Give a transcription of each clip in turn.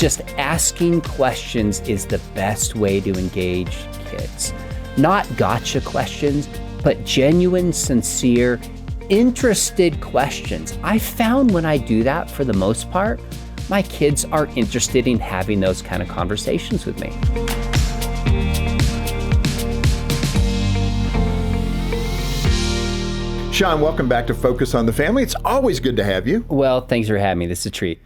just asking questions is the best way to engage kids. Not gotcha questions, but genuine, sincere, interested questions. I found when I do that, for the most part, my kids are interested in having those kind of conversations with me. Sean, welcome back to Focus on the Family. It's always good to have you. Well, thanks for having me. This is a treat.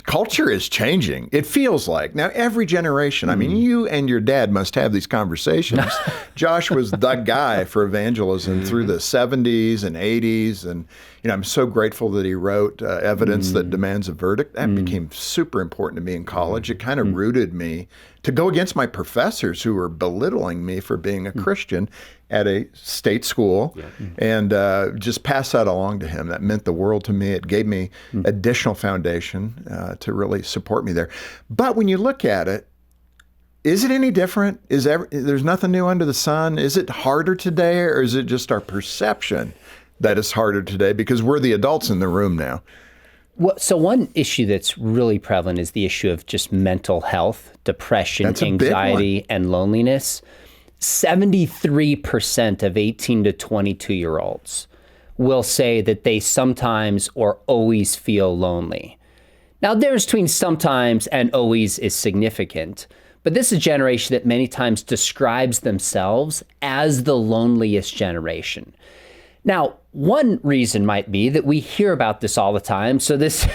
Culture is changing. It feels like. Now, every generation, I mean, you and your dad must have these conversations. Josh was the guy for evangelism through the 70s and 80s. And, I'm so grateful that he wrote Evidence That Demands a Verdict. That became super important to me in college. It kind of rooted me to go against my professors who were belittling me for being a Christian at a state school, and just pass that along to him. That meant the world to me. It gave me additional foundation to really support me there. But when you look at it, is it any different? There's nothing new under the sun? Is it harder today, or is it just our perception that it's harder today because we're the adults in the room now? Well, so one issue that's really prevalent is the issue of just mental health, depression, anxiety, and loneliness. 73% of 18 to 22-year-olds will say that they sometimes or always feel lonely. Now, the difference between sometimes and always is significant, but this is a generation that many times describes themselves as the loneliest generation. Now, one reason might be that we hear about this all the time, so this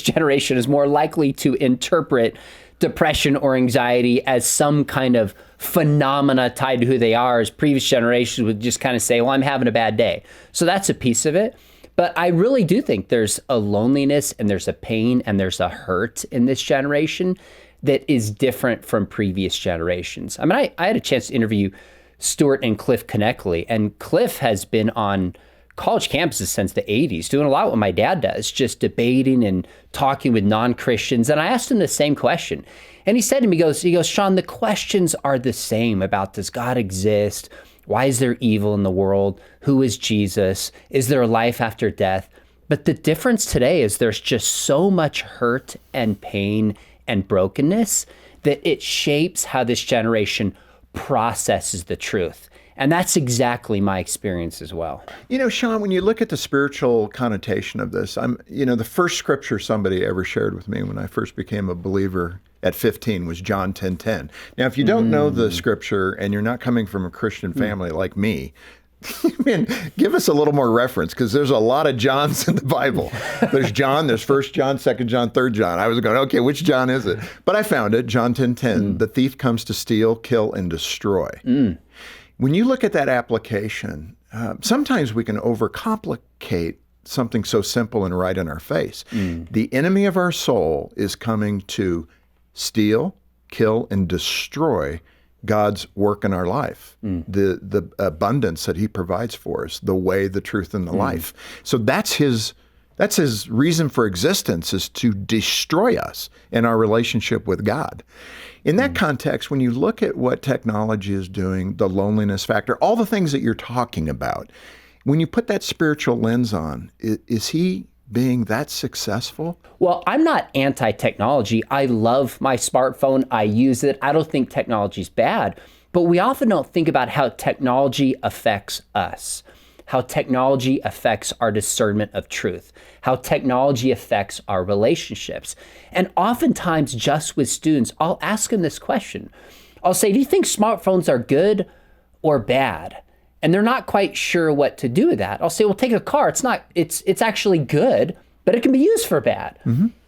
generation is more likely to interpret depression or anxiety as some kind of phenomena tied to who they are, as previous generations would just kind of say, well, I'm having a bad day. So that's a piece of it. But I really do think there's a loneliness and there's a pain and there's a hurt in this generation that is different from previous generations. I mean, I had a chance to interview Stuart and Cliff Connectley, and Cliff has been on college campuses since the 80s, doing a lot what my dad does, just debating and talking with non-Christians. And I asked him the same question. And he said to me, he goes, Sean, the questions are the same about, does God exist? Why is there evil in the world? Who is Jesus? Is there a life after death? But the difference today is there's just so much hurt and pain and brokenness that it shapes how this generation processes the truth. And that's exactly my experience as well. Sean, when you look at the spiritual connotation of this, the first scripture somebody ever shared with me when I first became a believer at 15 was John 10:10. Now, if you don't know the scripture and you're not coming from a Christian family like me, man, give us a little more reference, because there's a lot of Johns in the Bible. There's John, there's 1 John, 2 John, 3 John. I was going, okay, which John is it? But I found it, John 10:10. The thief comes to steal, kill, and destroy. When you look at that application, sometimes we can overcomplicate something so simple and right in our face. The enemy of our soul is coming to steal, kill, and destroy God's work in our life, the abundance that he provides for us, the way, the truth, and the life. So that's his reason for existence, is to destroy us in our relationship with God. In that context, when you look at what technology is doing, the loneliness factor, all the things that you're talking about, when you put that spiritual lens on, is he being that successful? Well, I'm not anti-technology. I love my smartphone. I use it. I don't think technology is bad, but we often don't think about how technology affects us, how technology affects our discernment of truth, how technology affects our relationships. And oftentimes, just with students, I'll ask them this question. I'll say, do you think smartphones are good or bad? And they're not quite sure what to do with that. I'll say, well, take a car. It's actually good, but it can be used for bad.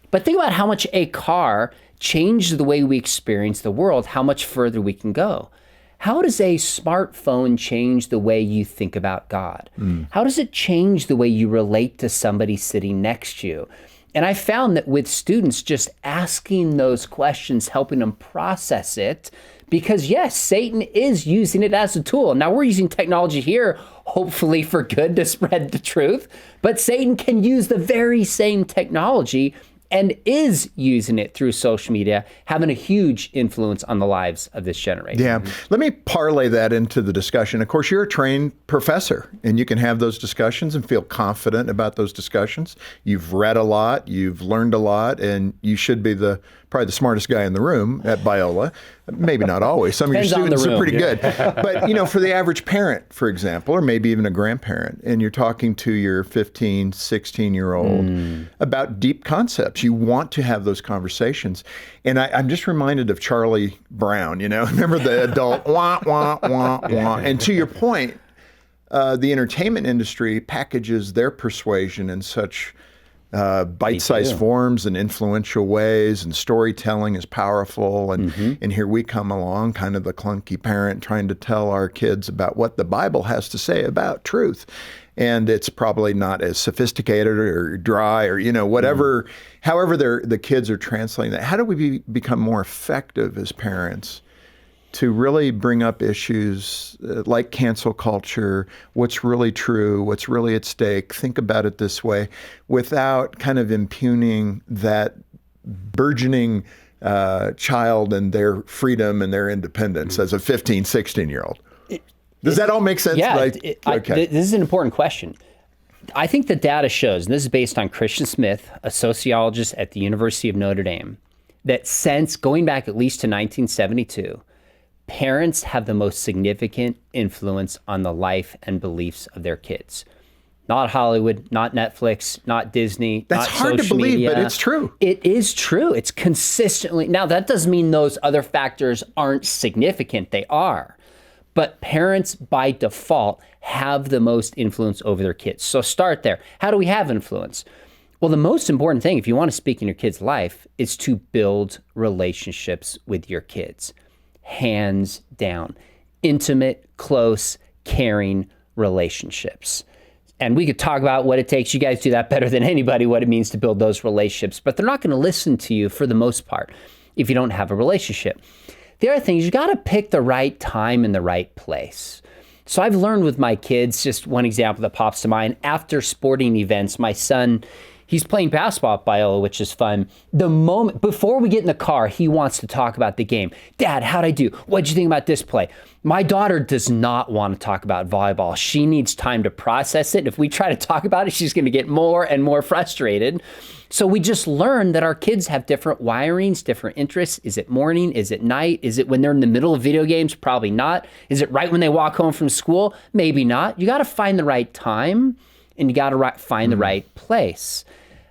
But think about how much a car changed the way we experience the world, how much further we can go. How does a smartphone change the way you think about God? How does it change the way you relate to somebody sitting next to you? And I found that with students, just asking those questions, helping them process it, because yes, Satan is using it as a tool. Now we're using technology here, hopefully for good, to spread the truth, but Satan can use the very same technology and is using it through social media, having a huge influence on the lives of this generation. Yeah. Let me parlay that into the discussion. Of course, you're a trained professor, and you can have those discussions and feel confident about those discussions. You've read a lot, you've learned a lot, and you should be probably the smartest guy in the room at Biola. Maybe not always. Some of your students are pretty good. But, for the average parent, for example, or maybe even a grandparent, and you're talking to your 15, 16-year-old about deep concepts, you want to have those conversations. And I'm just reminded of Charlie Brown, remember the adult, wah, wah, wah, wah. And to your point, the entertainment industry packages their persuasion in such bite-sized forms and influential ways, and storytelling is powerful. And here we come along, kind of the clunky parent trying to tell our kids about what the Bible has to say about truth. And it's probably not as sophisticated or dry or, whatever, however the kids are translating that. How do we become more effective as parents to really bring up issues like cancel culture, what's really true, what's really at stake, think about it this way, without kind of impugning that burgeoning child and their freedom and their independence as a 15, 16-year-old? Does that all make sense? Yeah, Okay. This is an important question. I think the data shows, and this is based on Christian Smith, a sociologist at the University of Notre Dame, that since going back at least to 1972, parents have the most significant influence on the life and beliefs of their kids. Not Hollywood, not Netflix, not Disney, That's not hard social to believe, media. but it's true. It is true. It's consistently. Now, that doesn't mean those other factors aren't significant. They are. But parents, by default, have the most influence over their kids. So start there. How do we have influence? Well, the most important thing, if you want to speak in your kid's life, is to build relationships with your kids. Hands down. Intimate, close, caring relationships. And we could talk about what it takes. You guys do that better than anybody, what it means to build those relationships. But they're not going to listen to you for the most part if you don't have a relationship. The other thing is you got to pick the right time and the right place. So I've learned with my kids, just one example that pops to mind, after sporting events, my son, he's playing basketball at Biola, which is fun. The moment, before we get in the car, he wants to talk about the game. Dad, how'd I do? What'd you think about this play? My daughter does not want to talk about volleyball. She needs time to process it. If we try to talk about it, she's going to get more and more frustrated. So we just learned that our kids have different wirings, different interests. Is it morning? Is it night? Is it when they're in the middle of video games? Probably not. Is it right when they walk home from school? Maybe not. You got to find the right time, and you got to find the right place.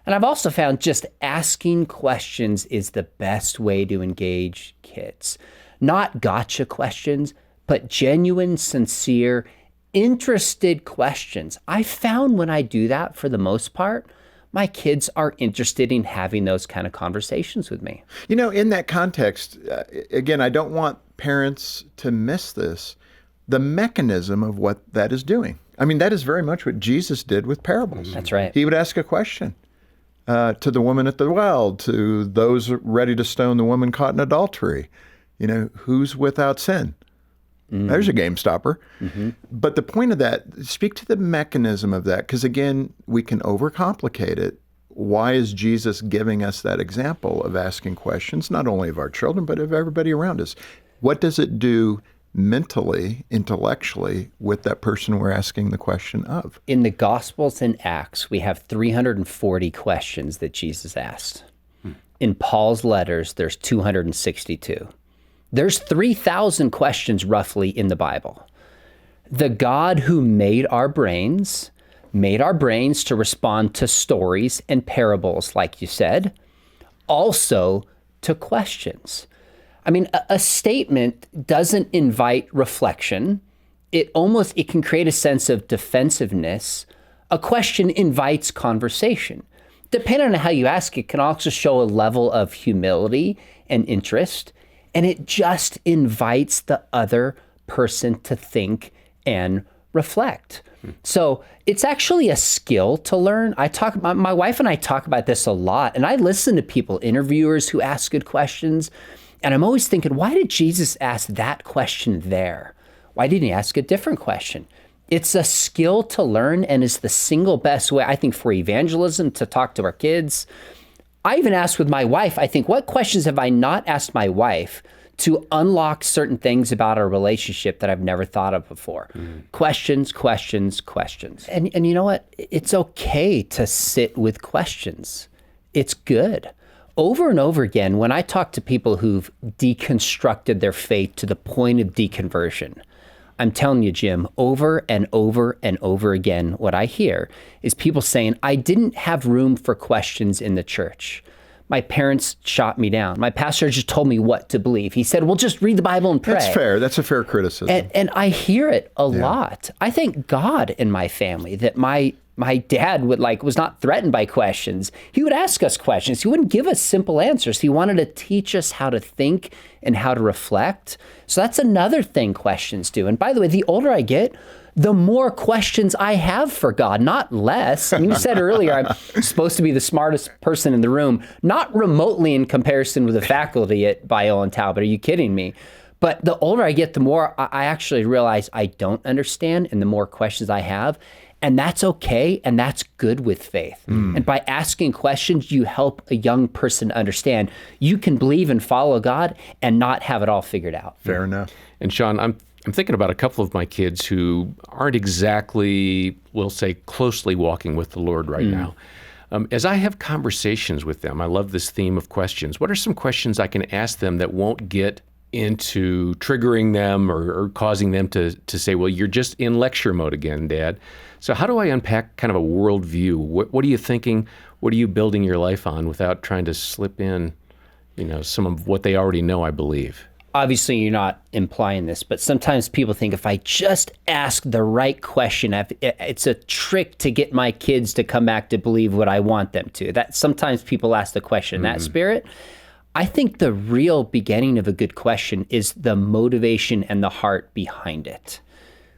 And I've also found just asking questions is the best way to engage kids. Not gotcha questions, but genuine, sincere, interested questions. I found when I do that, for the most part, my kids are interested in having those kind of conversations with me. In that context, again, I don't want parents to miss this, the mechanism of what that is doing. I mean, that is very much what Jesus did with parables. That's right. He would ask a question to the woman at the well, to those ready to stone the woman caught in adultery. Who's without sin? There's a game stopper. But the point of that, speak to the mechanism of that, because again, we can overcomplicate it. Why is Jesus giving us that example of asking questions, not only of our children, but of everybody around us? What does it do mentally, intellectually, with that person we're asking the question of? In the Gospels and Acts, we have 340 questions that Jesus asked. In Paul's letters, there's 262. There's 3,000 questions roughly in the Bible. The God who made our brains to respond to stories and parables, like you said, also to questions. I mean, a statement doesn't invite reflection. It can create a sense of defensiveness. A question invites conversation. Depending on how you ask, it can also show a level of humility and interest. And it just invites the other person to think and reflect. So it's actually a skill to learn. My wife and I talk about this a lot, and I listen to people, interviewers who ask good questions, and I'm always thinking, why did Jesus ask that question there? Why didn't he ask a different question? It's a skill to learn and is the single best way, I think, for evangelism, to talk to our kids. I even asked with my wife, I think, what questions have I not asked my wife to unlock certain things about our relationship that I've never thought of before? Questions, questions, questions. And you know what? It's okay to sit with questions. It's good. Over and over again, when I talk to people who've deconstructed their faith to the point of deconversion, I'm telling you, Jim, over and over and over again, what I hear is people saying, I didn't have room for questions in the church. My parents shot me down. My pastor just told me what to believe. He said, well, just read the Bible and pray. That's fair. That's a fair criticism. And I hear it a lot. I thank God in my family that my dad was not threatened by questions. He would ask us questions. He wouldn't give us simple answers. He wanted to teach us how to think and how to reflect. So that's another thing questions do. And by the way, the older I get, the more questions I have for God, not less. And you said earlier, I'm supposed to be the smartest person in the room, not remotely in comparison with the faculty at Bio and Talbot. Are you kidding me? But the older I get, the more I actually realize I don't understand and the more questions I have. And that's okay, and that's good with faith. And by asking questions, you help a young person understand you can believe and follow God and not have it all figured out. Fair enough. And Sean, I'm thinking about a couple of my kids who aren't exactly, we'll say, closely walking with the Lord right now. As I have conversations with them, I love this theme of questions. What are some questions I can ask them that won't get into triggering them or causing them to say, well, you're just in lecture mode again, Dad? So how do I unpack kind of a worldview? What are you thinking? What are you building your life on without trying to slip in, some of what they already know, I believe? Obviously, you're not implying this, but sometimes people think if I just ask the right question, it's a trick to get my kids to come back to believe what I want them to. That sometimes people ask the question in that spirit. I think the real beginning of a good question is the motivation and the heart behind it,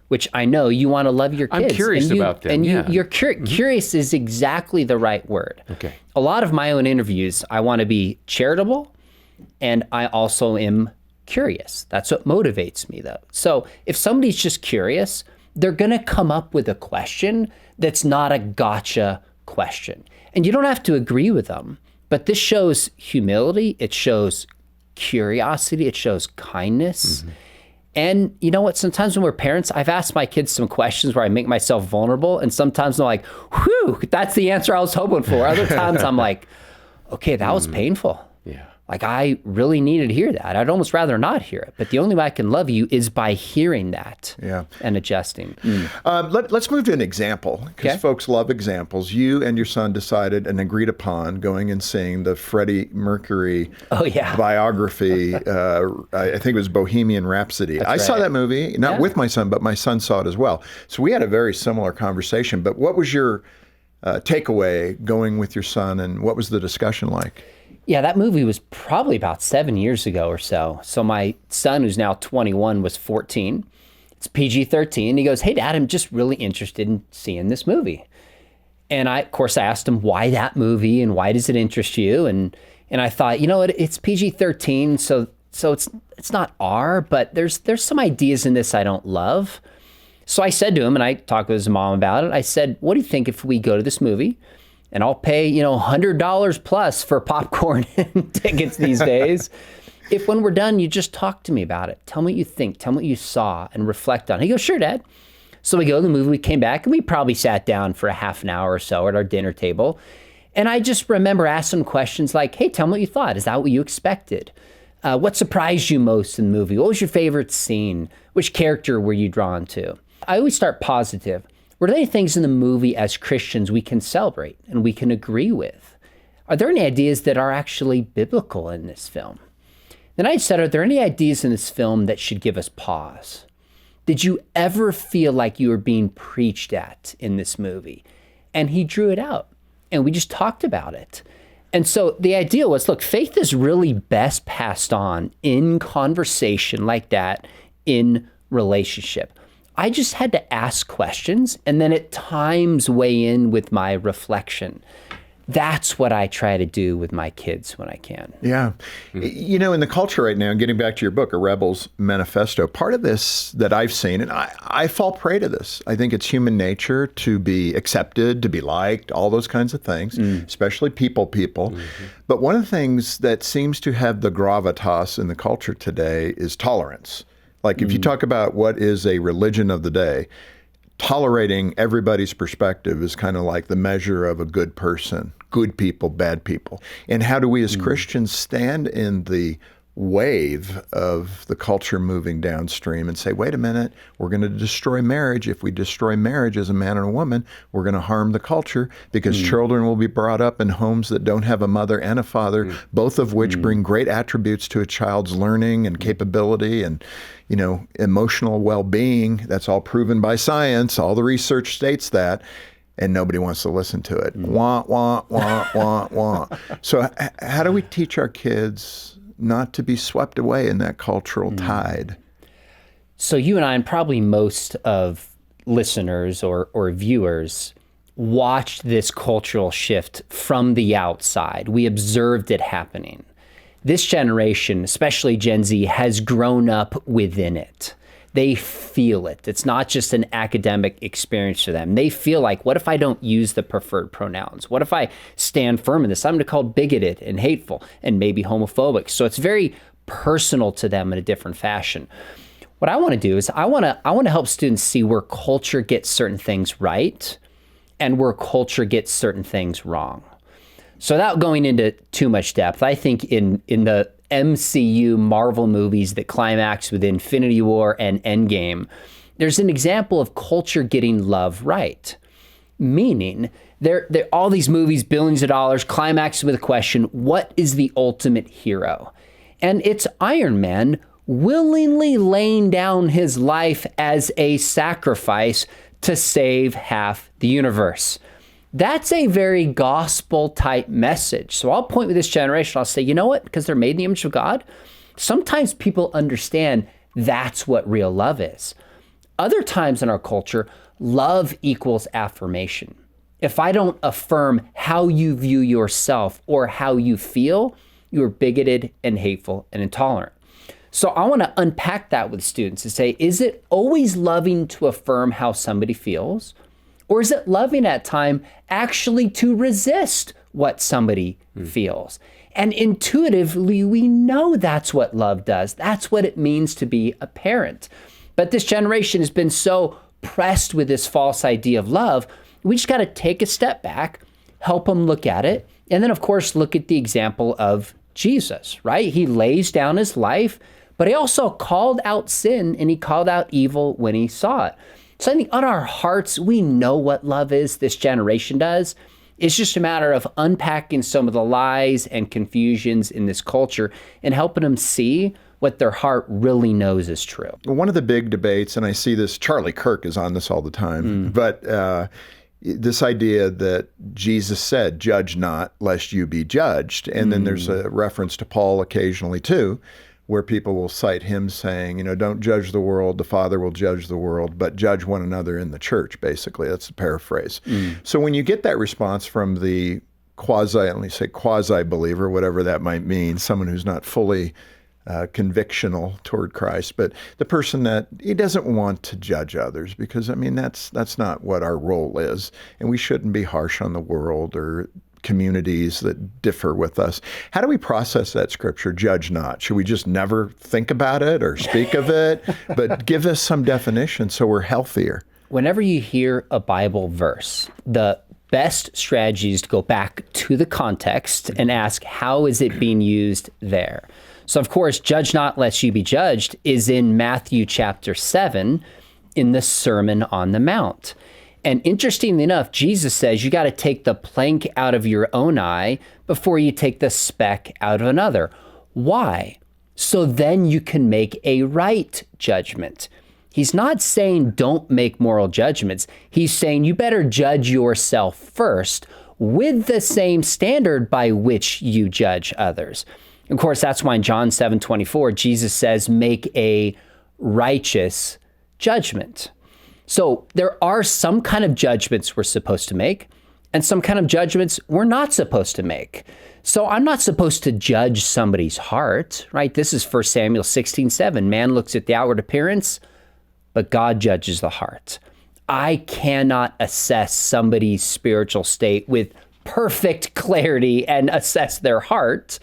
which I know you want to love your kids. I'm curious about them. And you're curious is exactly the right word. Okay. A lot of my own interviews, I want to be charitable, and I also am curious. That's what motivates me, though. So if somebody's just curious, they're going to come up with a question that's not a gotcha question. And you don't have to agree with them. But this shows humility, it shows curiosity, it shows kindness. And you know what? Sometimes when we're parents, I've asked my kids some questions where I make myself vulnerable, and sometimes they're like, whew, that's the answer I was hoping for. Other times I'm like, okay, that was painful. Yeah. Like, I really needed to hear that. I'd almost rather not hear it. But the only way I can love you is by hearing that and adjusting. Let's move to an example, because folks love examples. You and your son decided and agreed upon going and seeing the Freddie Mercury biography. I think it was Bohemian Rhapsody. I saw that movie, not with my son, but my son saw it as well. So we had a very similar conversation. But what was your takeaway going with your son, and what was the discussion like? Yeah, that movie was probably about 7 years ago or so. So my son, who's now 21, was 14. It's PG-13. He goes, hey, Dad, I'm just really interested in seeing this movie. And of course, I asked him, why that movie and why does it interest you? And I thought, it's PG-13, so it's not R, but there's some ideas in this I don't love. So I said to him, and I talked with his mom about it, I said, what do you think if we go to this movie? And I'll pay, $100 plus for popcorn and tickets these days. If when we're done, you just talk to me about it. Tell me what you think. Tell me what you saw and reflect on it. He goes, sure, Dad. So we go to the movie. We came back and we probably sat down for a half an hour or so at our dinner table. And I just remember asking questions like, hey, tell me what you thought. Is that what you expected? What surprised you most in the movie? What was your favorite scene? Which character were you drawn to? I always start positive. Were there any things in the movie as Christians we can celebrate and we can agree with? Are there any ideas that are actually biblical in this film? Then I said, are there any ideas in this film that should give us pause? Did you ever feel like you were being preached at in this movie? And he drew it out, and we just talked about it. And so the idea was, look, faith is really best passed on in conversation like that, in relationship. I just had to ask questions and then at times weigh in with my reflection. That's what I try to do with my kids when I can. Yeah. You know, in the culture right now, getting back to your book, A Rebel's Manifesto, part of this that I've seen, and I fall prey to this. I think it's human nature to be accepted, to be liked, all those kinds of things, especially people. But one of the things that seems to have the gravitas in the culture today is tolerance. Like if you talk about what is a religion of the day, tolerating everybody's perspective is kind of like the measure of a good person, good people, bad people. And how do we as Christians stand in the wave of the culture moving downstream and say, wait a minute, we're going to destroy marriage. If we destroy marriage as a man and a woman, we're going to harm the culture because children will be brought up in homes that don't have a mother and a father, both of which bring great attributes to a child's learning and capability and, you know, emotional well-being. That's all proven by science. All the research states that. And nobody wants to listen to it. Wah, wah, wah, wah, wah. So how do we teach our kids not to be swept away in that cultural tide? So you and I, and probably most of listeners or viewers, watched this cultural shift from the outside. We observed it happening. This generation, especially Gen Z, has grown up within it. They feel it. It's not just an academic experience for them. They feel like, what if I don't use the preferred pronouns? What if I stand firm in this? I'm going to call bigoted and hateful and maybe homophobic. So it's very personal to them in a different fashion. What I want to do is I want to help students see where culture gets certain things right and where culture gets certain things wrong. So without going into too much depth, I think in the MCU Marvel movies that climax with Infinity War and Endgame, there's an example of culture getting love right. Meaning, all these movies, billions of dollars, climax with a question, what is the ultimate hero? And it's Iron Man willingly laying down his life as a sacrifice to save half the universe. That's a very gospel-type message. So I'll point with this generation. I'll say, you know what? Because they're made in the image of God, sometimes people understand that's what real love is. Other times in our culture, love equals affirmation. If I don't affirm how you view yourself or how you feel, you're bigoted and hateful and intolerant. So I want to unpack that with students and say, is it always loving to affirm how somebody feels? Or is it loving at time actually to resist what somebody feels? And intuitively, we know that's what love does. That's what it means to be a parent. But this generation has been so pressed with this false idea of love, we just got to take a step back, help them look at it, and then, of course, look at the example of Jesus, right? He lays down his life, but he also called out sin and he called out evil when he saw it. So I think on our hearts, we know what love is, this generation does. It's just a matter of unpacking some of the lies and confusions in this culture and helping them see what their heart really knows is true. Well, one of the big debates, and I see this, Charlie Kirk is on this all the time, but this idea that Jesus said, judge not, lest you be judged. And then there's a reference to Paul occasionally too, where people will cite him saying, you know, don't judge the world, the Father will judge the world, but judge one another in the church, basically. That's the paraphrase. So when you get that response from the quasi-believer, whatever that might mean, someone who's not fully convictional toward Christ, but the person that he doesn't want to judge others, because, I mean, that's not what our role is, and we shouldn't be harsh on the world or communities that differ with us. How do we process that scripture, judge not? Should we just never think about it or speak of it? But give us some definition so we're healthier. Whenever you hear a Bible verse, the best strategy is to go back to the context and ask, how is it being used there? So, of course, judge not lest you be judged is in Matthew chapter 7 in the Sermon on the Mount. And interestingly enough, Jesus says you got to take the plank out of your own eye before you take the speck out of another. Why? So then you can make a right judgment. He's not saying don't make moral judgments. He's saying you better judge yourself first with the same standard by which you judge others. Of course, that's why in John 7:24, Jesus says, make a righteous judgment. So there are some kind of judgments we're supposed to make, and some kind of judgments we're not supposed to make. So I'm not supposed to judge somebody's heart, right? This is 1 Samuel 16:7. Man looks at the outward appearance, but God judges the heart. I cannot assess somebody's spiritual state with perfect clarity and assess their heart.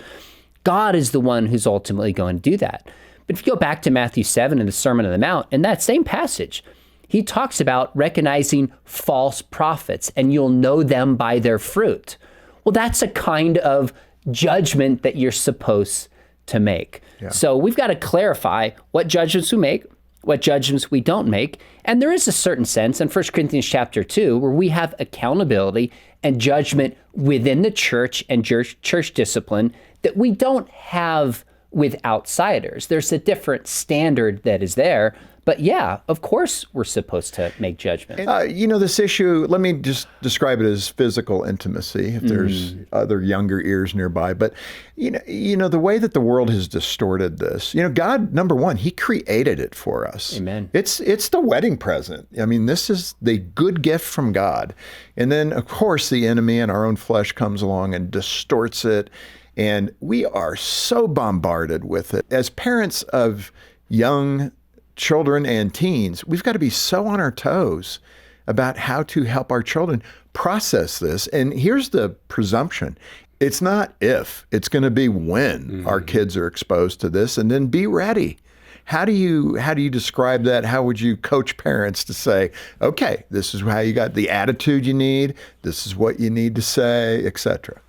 God is the one who's ultimately going to do that. But if you go back to Matthew 7 in the Sermon on the Mount, in that same passage, he talks about recognizing false prophets, and you'll know them by their fruit. Well, that's a kind of judgment that you're supposed to make. Yeah. So we've got to clarify what judgments we make, what judgments we don't make. And there is a certain sense in 1 Corinthians chapter 2 where we have accountability and judgment within the church and church discipline that we don't have with outsiders. There's a different standard that is there. But yeah, of course, we're supposed to make judgment. This issue, let me just describe it as physical intimacy, if there's other younger ears nearby. But, the way that the world has distorted this, God, number one, he created it for us. Amen. It's the wedding present. I mean, this is the good gift from God. And then, of course, the enemy and our own flesh comes along and distorts it. And we are so bombarded with it. As parents of young children and teens, we've got to be so on our toes about how to help our children process this. And here's the presumption. It's not if, it's going to be when our kids are exposed to this, and then be ready. How do you describe that? How would you coach parents to say, okay, this is how you got the attitude you need, this is what you need to say, etc.?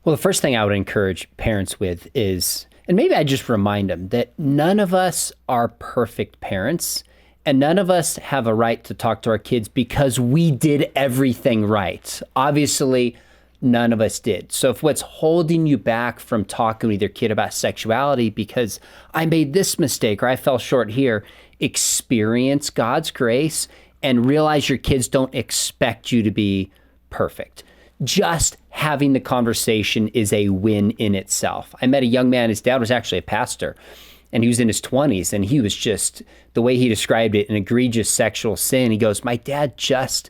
Well, the first thing I would encourage parents with is, and maybe I just remind them that none of us are perfect parents, and none of us have a right to talk to our kids because we did everything right. Obviously, none of us did. So if what's holding you back from talking with your kid about sexuality because I made this mistake or I fell short here, experience God's grace and realize your kids don't expect you to be perfect. Just having the conversation is a win in itself. I met a young man, his dad was actually a pastor, and he was in his 20s, and he was just, the way he described it, an egregious sexual sin. He goes, my dad just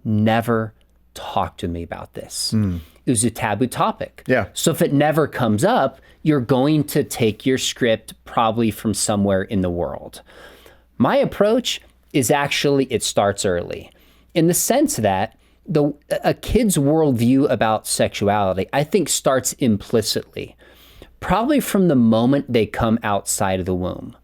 never talked to me about this. It was a taboo topic. Yeah. So if it never comes up, you're going to take your script probably from somewhere in the world. My approach is actually, it starts early, in the sense that a kid's worldview about sexuality, I think, starts implicitly, probably from the moment they come outside of the womb.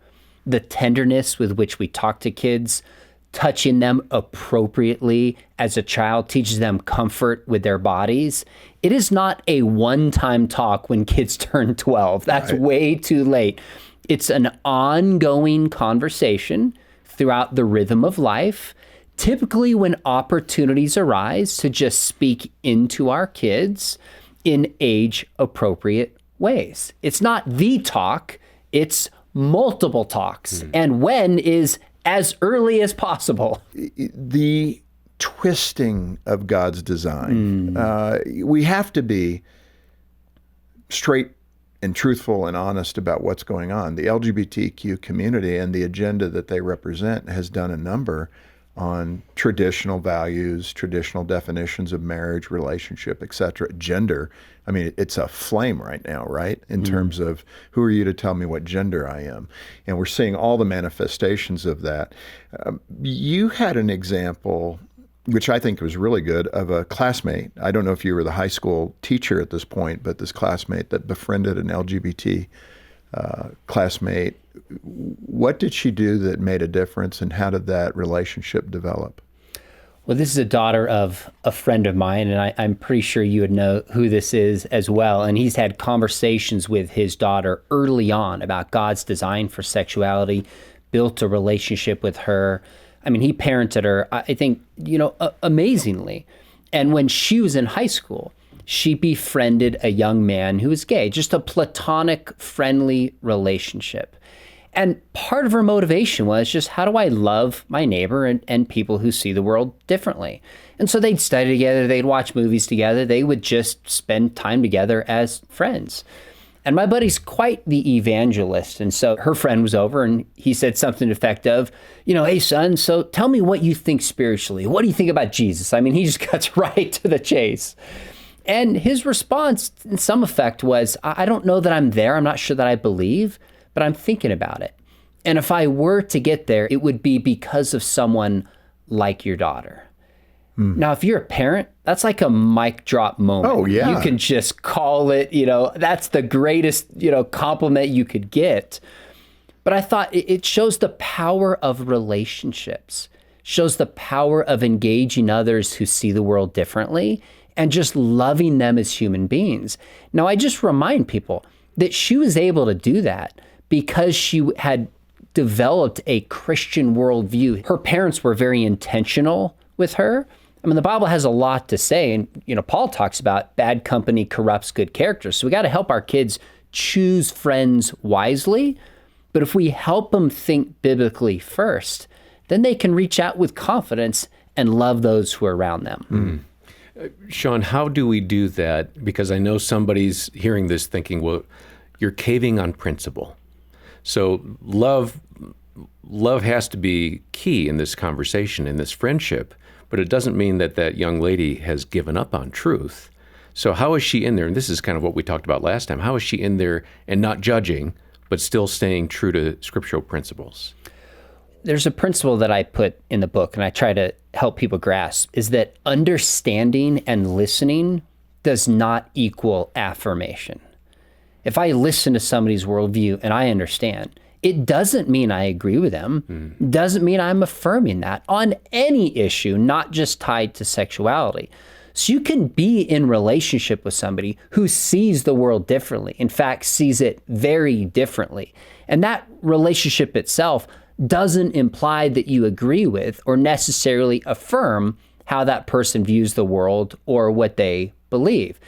The tenderness with which we talk to kids, touching them appropriately as a child teaches them comfort with their bodies. It is not a one-time talk when kids turn 12. That's right. Way too late. It's an ongoing conversation throughout the rhythm of life. Typically when opportunities arise to just speak into our kids in age-appropriate ways. It's not the talk, it's multiple talks. And when is as early as possible. The twisting of God's design. We have to be straight and truthful and honest about what's going on. The LGBTQ community and the agenda that they represent has done a number on traditional values, traditional definitions of marriage, relationship, etc. Gender, I mean, it's a flame right now, right? In terms of who are you to tell me what gender I am? And we're seeing all the manifestations of that. You had an example, which I think was really good, of a classmate. I don't know if you were the high school teacher at this point, but this classmate that befriended an LGBT classmate. What did she do that made a difference, and how did that relationship develop? Well, this is a daughter of a friend of mine, and I'm pretty sure you would know who this is as well. And he's had conversations with his daughter early on about God's design for sexuality, built a relationship with her. I mean, he parented her, I think, amazingly. And when she was in high school, she befriended a young man who was gay, just a platonic, friendly relationship. And part of her motivation was just, how do I love my neighbor and people who see the world differently? And so they'd study together, they'd watch movies together, they would just spend time together as friends. And my buddy's quite the evangelist. And so her friend was over and he said something effective, hey, son, so tell me what you think spiritually. What do you think about Jesus? I mean, he just cuts right to the chase. And his response in some effect was, I don't know that I'm there. I'm not sure that I believe, but I'm thinking about it. And if I were to get there, it would be because of someone like your daughter. Now, if you're a parent, that's like a mic drop moment. Oh, yeah. You can just call it, that's the greatest, compliment you could get. But I thought it shows the power of relationships, shows the power of engaging others who see the world differently and just loving them as human beings. Now, I just remind people that she was able to do that because she had developed a Christian worldview. Her parents were very intentional with her. I mean, the Bible has a lot to say, and Paul talks about bad company corrupts good character. So we got to help our kids choose friends wisely. But if we help them think biblically first, then they can reach out with confidence and love those who are around them. Sean, how do we do that? Because I know somebody's hearing this thinking, well, you're caving on principle. So love has to be key in this conversation, in this friendship. But it doesn't mean that that young lady has given up on truth. So how is she in there? And this is kind of what we talked about last time. How is she in there and not judging, but still staying true to scriptural principles? There's a principle that I put in the book, and I try to help people grasp, is that understanding and listening does not equal affirmation. If I listen to somebody's worldview and I understand, it doesn't mean I agree with them. Doesn't mean I'm affirming that on any issue, not just tied to sexuality. So you can be in relationship with somebody who sees the world differently. In fact, sees it very differently. And that relationship itself doesn't imply that you agree with or necessarily affirm how that person views the world or what they believe.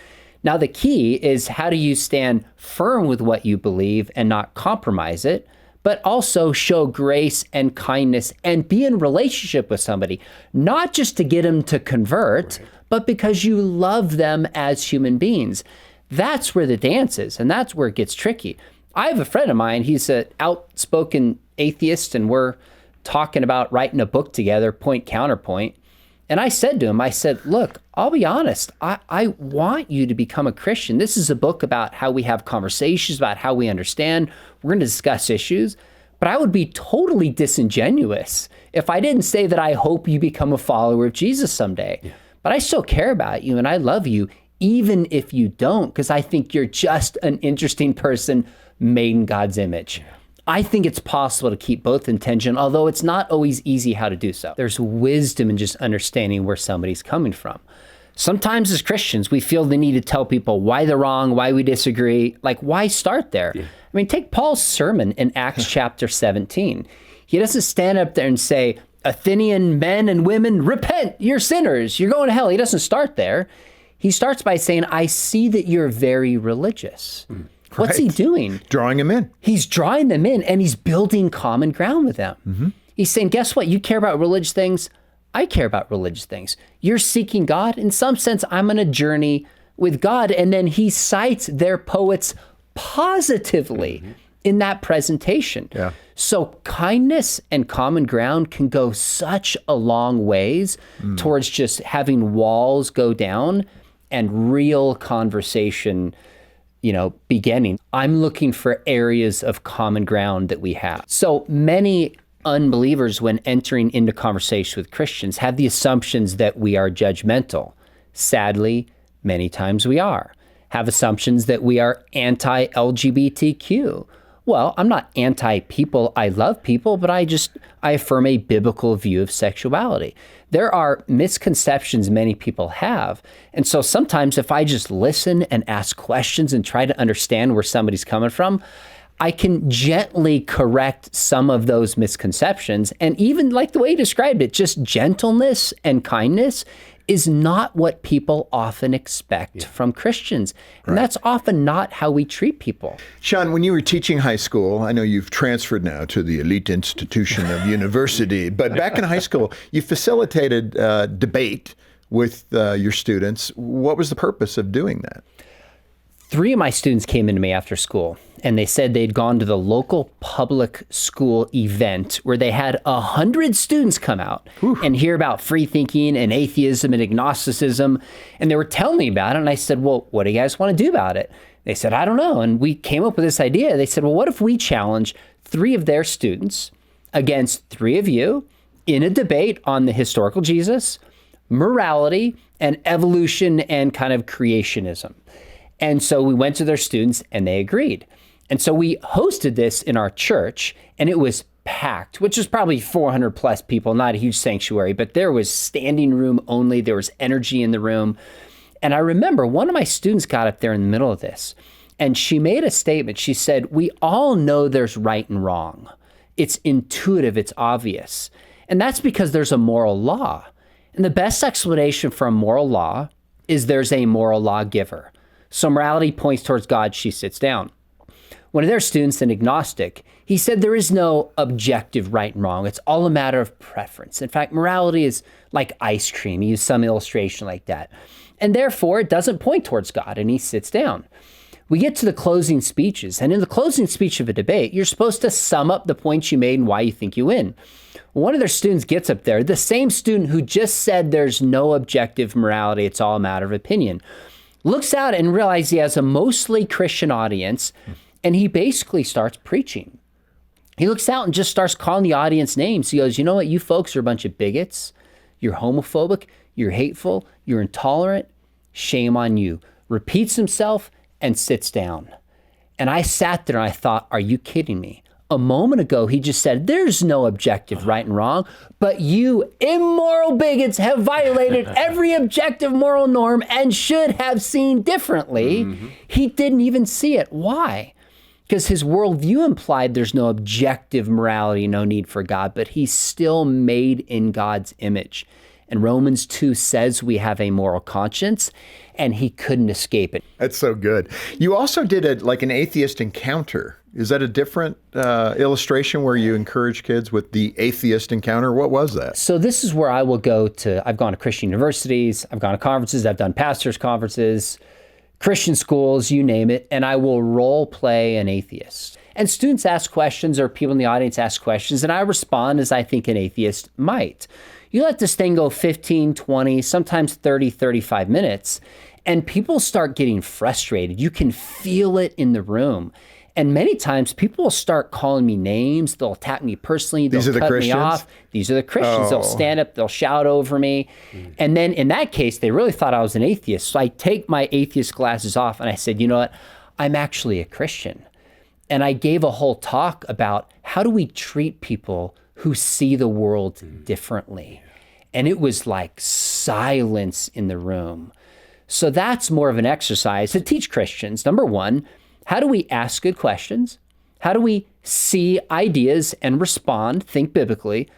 Now, the key is, how do you stand firm with what you believe and not compromise it, but also show grace and kindness and be in relationship with somebody, not just to get them to convert, but because you love them as human beings. That's where the dance is, and that's where it gets tricky. I have a friend of mine, he's an outspoken atheist, and we're talking about writing a book together, Point Counterpoint. And I said to him, look, I'll be honest, I want you to become a Christian. This is a book about how we have conversations, about how we understand. We're going to discuss issues. But I would be totally disingenuous if I didn't say that I hope you become a follower of Jesus someday. Yeah. But I still care about you and I love you, even if you don't, because I think you're just an interesting person made in God's image. Yeah. I think it's possible to keep both in tension, although it's not always easy how to do so. There's wisdom in just understanding where somebody's coming from. Sometimes as Christians, we feel the need to tell people why they're wrong, why we disagree. Like, why start there? Yeah. I mean, take Paul's sermon in Acts chapter 17. He doesn't stand up there and say, Athenian men and women, repent, you're sinners, you're going to hell. He doesn't start there. He starts by saying, I see that you're very religious. What's he doing? Drawing them in. He's drawing them in, and he's building common ground with them. Mm-hmm. He's saying, guess what? You care about religious things. I care about religious things. You're seeking God. In some sense, I'm on a journey with God. And then he cites their poets positively in that presentation. Yeah. So kindness and common ground can go such a long ways towards just having walls go down and real conversation beginning. I'm looking for areas of common ground that we have. So many unbelievers, when entering into conversation with Christians, have the assumptions that we are judgmental. Sadly, many times we are. Have assumptions that we are anti-LGBTQ. Well, I'm not anti-people. I love people, but I affirm a biblical view of sexuality. There are misconceptions many people have. And so sometimes if I just listen and ask questions and try to understand where somebody's coming from, I can gently correct some of those misconceptions. And even like the way you described it, just gentleness and kindness is not what people often expect from Christians. And that's often not how we treat people. Sean, when you were teaching high school, I know you've transferred now to the elite institution of university, but back in high school, you facilitated debate with your students. What was the purpose of doing that? 3 of my students came into me after school, and they said they'd gone to the local public school event where they had 100 students come out and hear about free thinking and atheism and agnosticism. And they were telling me about it. And I said, well, what do you guys want to do about it? They said, I don't know. And we came up with this idea. They said, well, what if we challenge 3 of their students against 3 of you in a debate on the historical Jesus, morality, and evolution and kind of creationism? And so we went to their students and they agreed. And so we hosted this in our church, and it was packed, which was probably 400 plus people, not a huge sanctuary, but there was standing room only. There was energy in the room. And I remember one of my students got up there in the middle of this, and she made a statement. She said, we all know there's right and wrong. It's intuitive, it's obvious. And that's because there's a moral law. And the best explanation for a moral law is there's a moral lawgiver. So morality points towards God, she sits down. One of their students, an agnostic, he said there is no objective right and wrong. It's all a matter of preference. In fact, morality is like ice cream. He used some illustration like that. And therefore, it doesn't point towards God, and he sits down. We get to the closing speeches, and in the closing speech of a debate, you're supposed to sum up the points you made and why you think you win. One of their students gets up there, the same student who just said there's no objective morality, it's all a matter of opinion, looks out and realizes he has a mostly Christian audience, and he basically starts preaching. He looks out and just starts calling the audience names. He goes, you know what? You folks are a bunch of bigots. You're homophobic. You're hateful. You're intolerant. Shame on you. Repeats himself and sits down. And I sat there and I thought, are you kidding me? A moment ago, he just said, there's no objective right and wrong, but you immoral bigots have violated every objective moral norm and should have seen differently. He didn't even see it. Why? Because his worldview implied there's no objective morality, no need for God, but he's still made in God's image. And Romans 2 says we have a moral conscience, and he couldn't escape it. That's so good. You also did an atheist encounter. Is that a different illustration where you encourage kids with the atheist encounter? What was that? So this is where I will go to, I've gone to Christian universities, I've gone to conferences, I've done pastors' conferences, Christian schools, you name it, and I will role play an atheist. And students ask questions, or people in the audience ask questions, and I respond as I think an atheist might. You let this thing go 15, 20, sometimes 30, 35 minutes, and people start getting frustrated. You can feel it in the room. And many times people will start calling me names. They'll attack me personally. They'll cut me off. These are the Christians. They'll stand up. They'll shout over me. And then in that case, they really thought I was an atheist. So I take my atheist glasses off and I said, you know what? I'm actually a Christian. And I gave a whole talk about how do we treat people who see the world differently. And it was like silence in the room. So that's more of an exercise to teach Christians. Number one, how do we ask good questions? How do we see ideas and respond, think biblically?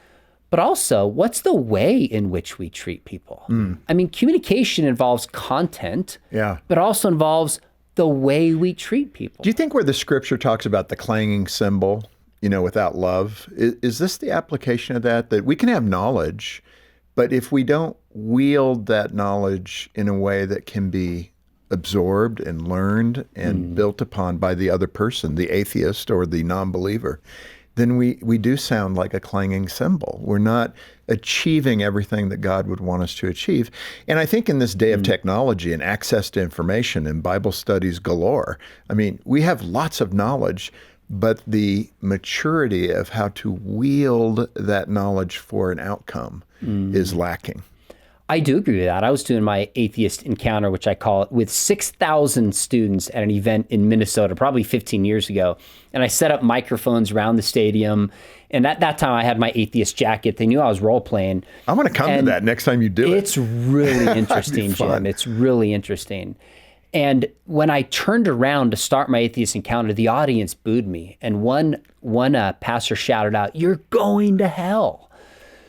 But also, what's the way in which we treat people? I mean, communication involves content, but also involves the way we treat people. Do you think where the scripture talks about the clanging cymbal, without love, is this the application of that we can have knowledge, but if we don't wield that knowledge in a way that can be absorbed and learned and built upon by the other person, the atheist or the non-believer, then we do sound like a clanging cymbal. We're not achieving everything that God would want us to achieve. And I think in this day of technology and access to information and Bible studies galore, I mean, we have lots of knowledge, but the maturity of how to wield that knowledge for an outcome is lacking. I do agree with that. I was doing my atheist encounter, which I call it, with 6,000 students at an event in Minnesota, probably 15 years ago. And I set up microphones around the stadium. And at that time, I had my atheist jacket. They knew I was role-playing. I want to come to that next time you do it. It's really interesting, Jim. It's really interesting. And when I turned around to start my atheist encounter, the audience booed me. And one pastor shouted out, "You're going to hell."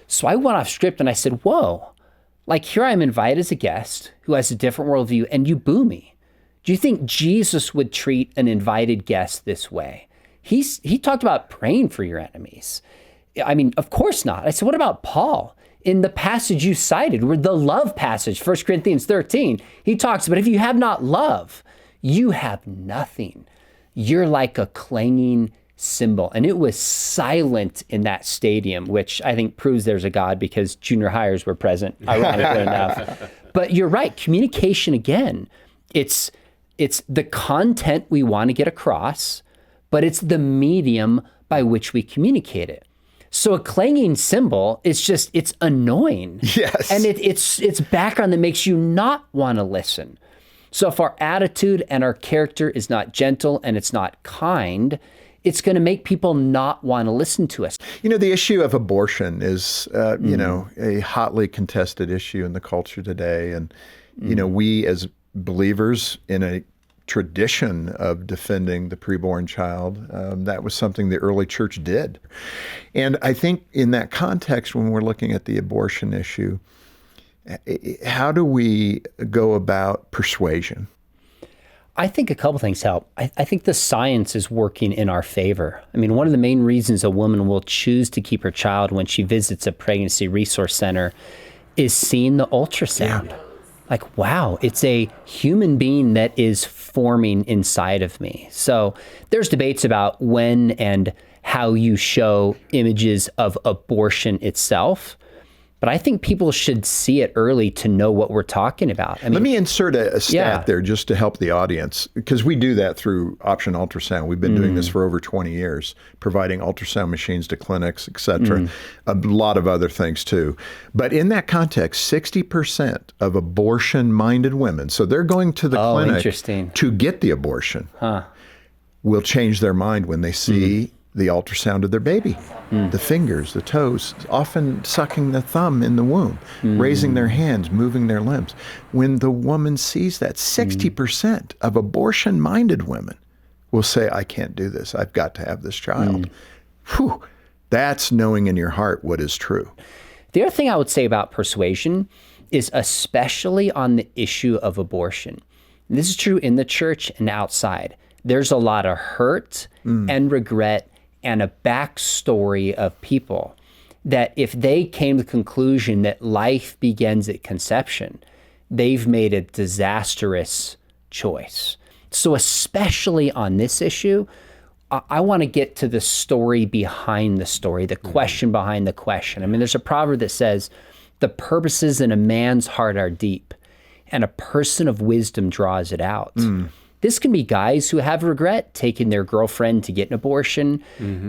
So I went off script and I said, whoa. Like, here I am invited as a guest who has a different worldview, and you boo me. Do you think Jesus would treat an invited guest this way? He talked about praying for your enemies. I mean, of course not. I said, what about Paul? In the passage you cited, the love passage, 1 Corinthians 13, he talks about if you have not love, you have nothing. You're like a clanging cymbal. And it was silent in that stadium, which I think proves there's a God because junior hires were present, ironically enough. But you're right, communication again, it's the content we want to get across, but it's the medium by which we communicate it. So a clanging cymbal is just, it's annoying. Yes. And it's background that makes you not want to listen. So if our attitude and our character is not gentle and it's not kind, it's going to make people not want to listen to us. The issue of abortion is, a hotly contested issue in the culture today. And, we as believers in a tradition of defending the preborn child, that was something the early church did. And I think in that context, when we're looking at the abortion issue, how do we go about persuasion? I think a couple things help. I think the science is working in our favor. I mean, one of the main reasons a woman will choose to keep her child when she visits a pregnancy resource center is seeing the ultrasound. Yeah. Like, wow, it's a human being that is forming inside of me. So there's debates about when and how you show images of abortion itself. But I think people should see it early to know what we're talking about. Let me insert a stat there just to help the audience, because we do that through Option Ultrasound. We've been doing this for over 20 years, providing ultrasound machines to clinics, et cetera, a lot of other things too. But in that context, 60% of abortion-minded women, so they're going to the clinic to get the abortion, will change their mind when they see the ultrasound of their baby, the fingers, the toes, often sucking the thumb in the womb, raising their hands, moving their limbs. When the woman sees that, 60% of abortion-minded women will say, I can't do this. I've got to have this child. Whew, that's knowing in your heart what is true. The other thing I would say about persuasion is especially on the issue of abortion. And this is true in the church and outside. There's a lot of hurt and regret and a backstory of people that if they came to the conclusion that life begins at conception, they've made a disastrous choice. So especially on this issue, I want to get to the story behind the story, the question behind the question. I mean, there's a proverb that says, the purposes in a man's heart are deep, and a person of wisdom draws it out. This can be guys who have regret taking their girlfriend to get an abortion.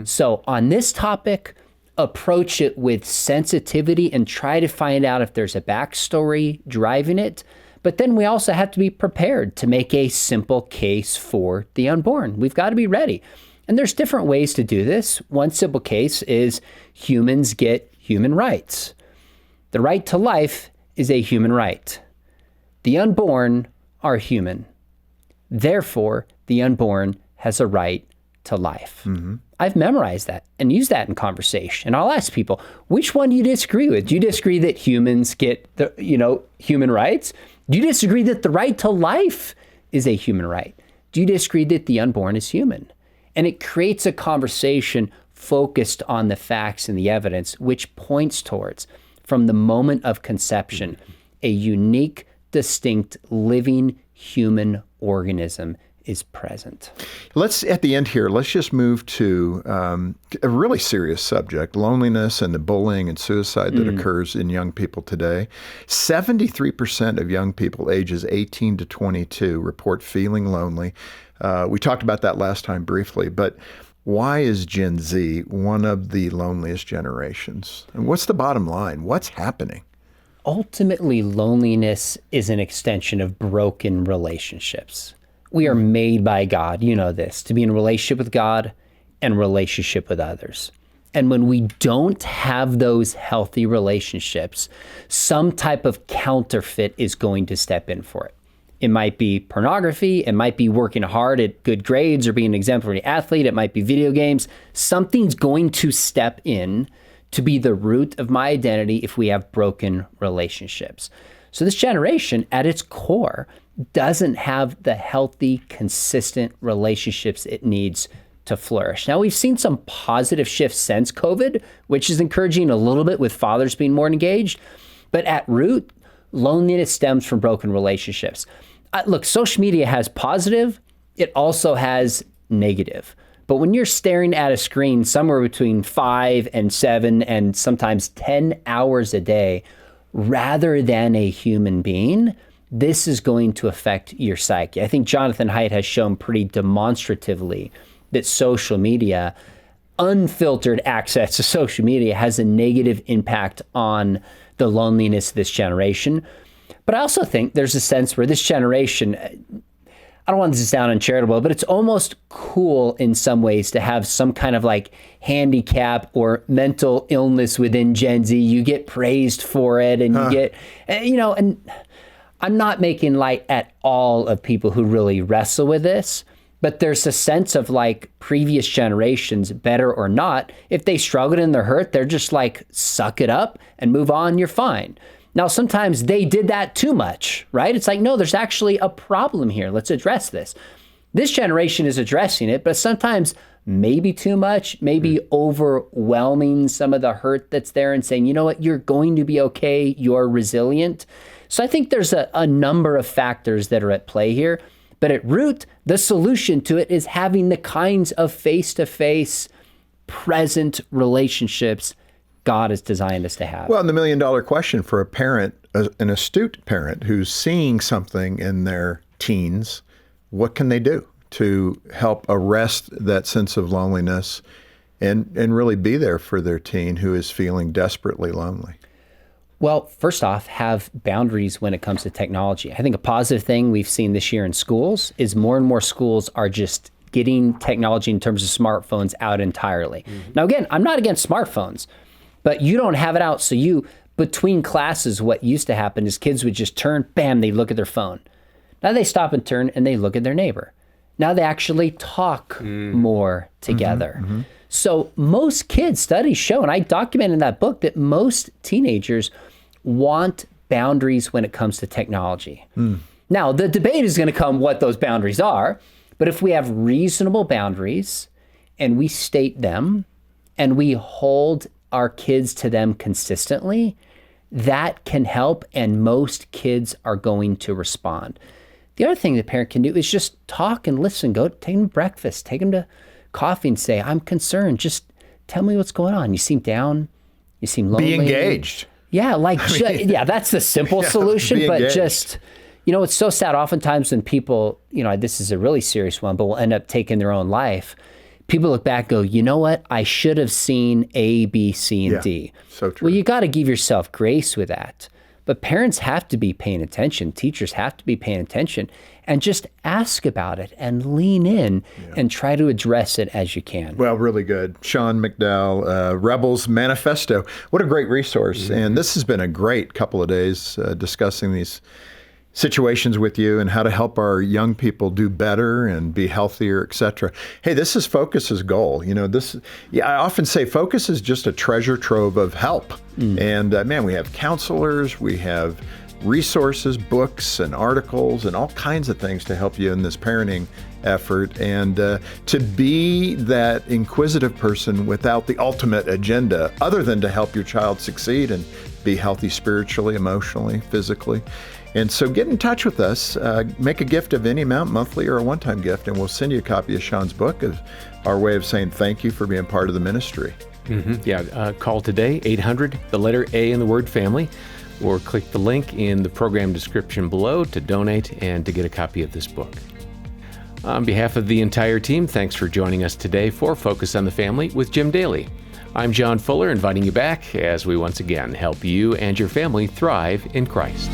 So on this topic, approach it with sensitivity and try to find out if there's a backstory driving it. But then we also have to be prepared to make a simple case for the unborn. We've got to be ready. And there's different ways to do this. One simple case is humans get human rights. The right to life is a human right. The unborn are human. Therefore, the unborn has a right to life. I've memorized that and used that in conversation. And I'll ask people, which one do you disagree with? Do you disagree that humans get the, human rights? Do you disagree that the right to life is a human right? Do you disagree that the unborn is human? And it creates a conversation focused on the facts and the evidence, which points towards, from the moment of conception, a unique, distinct, living human organism is present. At the end here, let's just move to a really serious subject, loneliness and the bullying and suicide that occurs in young people today. 73% of young people ages 18 to 22 report feeling lonely. We talked about that last time briefly, but why is Gen Z one of the loneliest generations? And what's the bottom line? What's happening? Ultimately, loneliness is an extension of broken relationships. We are made by God, you know this, to be in relationship with God and relationship with others. And when we don't have those healthy relationships, some type of counterfeit is going to step in for it. It might be pornography, it might be working hard at good grades or being an exemplary athlete, it might be video games. Something's going to step in to be the root of my identity if we have broken relationships. So this generation, at its core, doesn't have the healthy, consistent relationships it needs to flourish. Now, we've seen some positive shifts since COVID, which is encouraging a little bit with fathers being more engaged, but at root, loneliness stems from broken relationships. look, social media has positive, it also has negative. But when you're staring at a screen somewhere between 5 and 7 and sometimes 10 hours a day, rather than a human being, this is going to affect your psyche. I think Jonathan Haidt has shown pretty demonstratively that social media, unfiltered access to social media, has a negative impact on the loneliness of this generation. But I also think there's a sense where this generation, I don't want this to sound uncharitable, but it's almost cool in some ways to have some kind of like handicap or mental illness within Gen Z. You get praised for it, and you get, and I'm not making light at all of people who really wrestle with this, but there's a sense of like previous generations, better or not, if they struggled and they're hurt, they're just like, suck it up and move on, you're fine. Now, sometimes they did that too much, right? It's like, no, there's actually a problem here. Let's address this. This generation is addressing it, but sometimes maybe too much, maybe overwhelming some of the hurt that's there and saying, you know what, you're going to be okay, you're resilient. So I think there's a number of factors that are at play here, but at root, the solution to it is having the kinds of face-to-face, present relationships God has designed us to have. Well, and the million-dollar question for a parent, an astute parent who's seeing something in their teens, what can they do to help arrest that sense of loneliness and really be there for their teen who is feeling desperately lonely? Well, first off, have boundaries when it comes to technology. I think a positive thing we've seen this year in schools is more and more schools are just getting technology in terms of smartphones out entirely. Now, again, I'm not against smartphones, but you don't have it out. So between classes, what used to happen is kids would just turn, bam, they look at their phone. Now they stop and turn and they look at their neighbor. Now they actually talk more together. So most kids, studies show, and I document in that book, that most teenagers want boundaries when it comes to technology. Now, the debate is going to come what those boundaries are, but if we have reasonable boundaries and we state them and we hold our kids to them consistently, that can help, and most kids are going to respond. The other thing the parent can do is just talk and listen. Go take them to breakfast, take them to coffee and say, I'm concerned. Just tell me what's going on. You seem down. You seem lonely. Be engaged. Yeah, that's the simple solution. But just, it's so sad oftentimes when people, this is a really serious one, but will end up taking their own life. People look back and go, you know what? I should have seen A, B, C, and D. So true. Well, you got to give yourself grace with that. But parents have to be paying attention. Teachers have to be paying attention and just ask about it and lean in and try to address it as you can. Well, really good. Sean McDowell, Rebels Manifesto. What a great resource. And this has been a great couple of days discussing these situations with you and how to help our young people do better and be healthier, etc. Hey, this is Focus's goal. I often say Focus is just a treasure trove of help. And we have counselors, we have resources, books and articles and all kinds of things to help you in this parenting effort, and to be that inquisitive person without the ultimate agenda other than to help your child succeed and be healthy spiritually, emotionally, physically. And so get in touch with us, make a gift of any amount, monthly or a one-time gift, and we'll send you a copy of Sean's book as our way of saying thank you for being part of the ministry. Call today, 800, the letter A in the word family, or click the link in the program description below to donate and to get a copy of this book. On behalf of the entire team, thanks for joining us today for Focus on the Family with Jim Daly. I'm John Fuller, inviting you back as we once again help you and your family thrive in Christ.